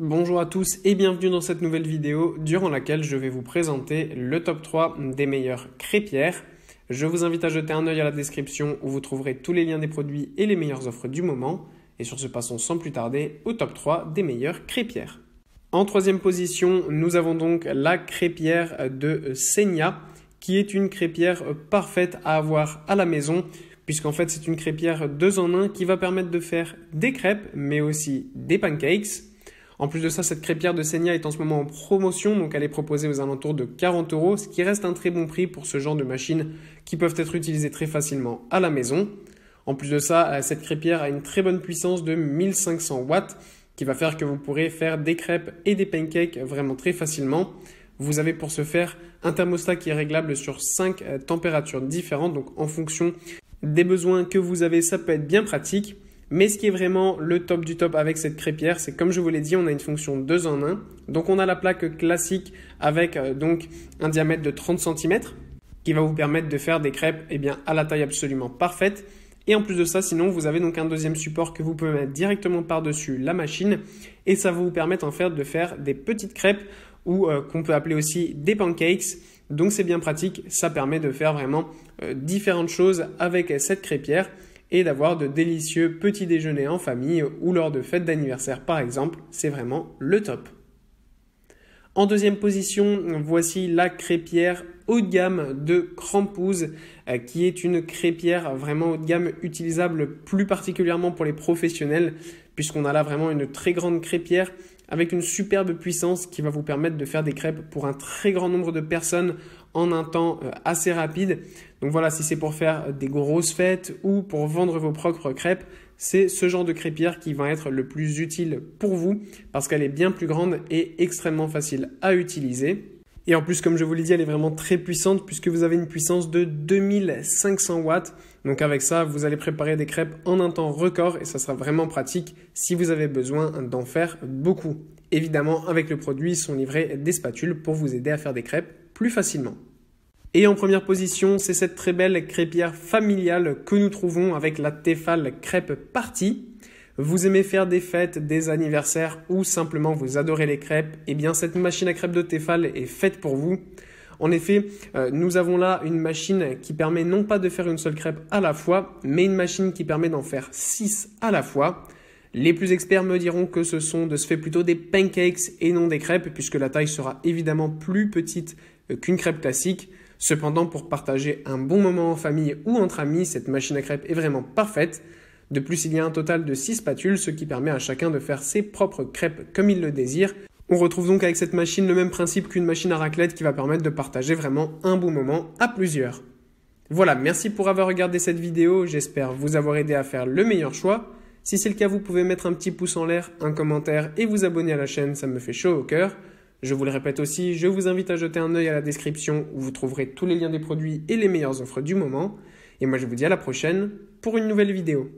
Bonjour à tous et bienvenue dans cette nouvelle vidéo durant laquelle je vais vous présenter le top 3 des meilleures crêpières. Je vous invite à jeter un œil à la description où vous trouverez tous les liens des produits et les meilleures offres du moment. Et sur ce, passons sans plus tarder au top 3 des meilleures crêpières. En troisième position, nous avons donc la crêpière de Senia, qui est une crêpière parfaite à avoir à la maison, puisqu'en fait c'est une crêpière 2 en 1 qui va permettre de faire des crêpes, mais aussi des pancakes. En plus de ça, cette crêpière de Senia est en ce moment en promotion, donc elle est proposée aux alentours de 40 €, ce qui reste un très bon prix pour ce genre de machines qui peuvent être utilisées très facilement à la maison. En plus de ça, cette crêpière a une très bonne puissance de 1500 watts, qui va faire que vous pourrez faire des crêpes et des pancakes vraiment très facilement. Vous avez pour ce faire un thermostat qui est réglable sur 5 températures différentes, donc en fonction des besoins que vous avez, ça peut être bien pratique. Mais ce qui est vraiment le top du top avec cette crêpière, c'est comme je vous l'ai dit, on a une fonction 2 en 1. Donc on a la plaque classique avec donc un diamètre de 30 cm qui va vous permettre de faire des crêpes à la taille absolument parfaite. Et en plus de ça, sinon, vous avez donc un deuxième support que vous pouvez mettre directement par-dessus la machine et ça va vous permettre en fait de faire des petites crêpes ou qu'on peut appeler aussi des pancakes. Donc c'est bien pratique, ça permet de faire vraiment différentes choses avec cette crêpière et d'avoir de délicieux petits déjeuners en famille ou lors de fêtes d'anniversaire par exemple, c'est vraiment le top. En deuxième position, voici la crêpière haut de gamme de Krampouz, qui est une crêpière vraiment haut de gamme utilisable plus particulièrement pour les professionnels, puisqu'on a là vraiment une très grande crêpière avec une superbe puissance qui va vous permettre de faire des crêpes pour un très grand nombre de personnes en un temps assez rapide. Donc voilà, si c'est pour faire des grosses fêtes ou pour vendre vos propres crêpes, c'est ce genre de crêpière qui va être le plus utile pour vous parce qu'elle est bien plus grande et extrêmement facile à utiliser. Et en plus, comme je vous l'ai dit, elle est vraiment très puissante puisque vous avez une puissance de 2500 watts. Donc avec ça, vous allez préparer des crêpes en un temps record et ça sera vraiment pratique si vous avez besoin d'en faire beaucoup. Évidemment, avec le produit, sont livrées des spatules pour vous aider à faire des crêpes plus facilement. Et en première position, c'est cette très belle crêpière familiale que nous trouvons avec la Tefal Crêpe Party. Vous aimez faire des fêtes, des anniversaires ou simplement vous adorez les crêpes, eh bien cette machine à crêpes de Tefal est faite pour vous. En effet, nous avons là une machine qui permet non pas de faire une seule crêpe à la fois, mais une machine qui permet d'en faire 6 à la fois. Les plus experts me diront que ce sont de ce fait plutôt des pancakes et non des crêpes, puisque la taille sera évidemment plus petite qu'une crêpe classique. Cependant, pour partager un bon moment en famille ou entre amis, cette machine à crêpes est vraiment parfaite. De plus, il y a un total de 6 spatules, ce qui permet à chacun de faire ses propres crêpes comme il le désire. On retrouve donc avec cette machine le même principe qu'une machine à raclette qui va permettre de partager vraiment un bon moment à plusieurs. Voilà, merci pour avoir regardé cette vidéo, j'espère vous avoir aidé à faire le meilleur choix. Si c'est le cas, vous pouvez mettre un petit pouce en l'air, un commentaire et vous abonner à la chaîne, ça me fait chaud au cœur. Je vous le répète aussi, je vous invite à jeter un œil à la description où vous trouverez tous les liens des produits et les meilleures offres du moment. Et moi je vous dis à la prochaine pour une nouvelle vidéo.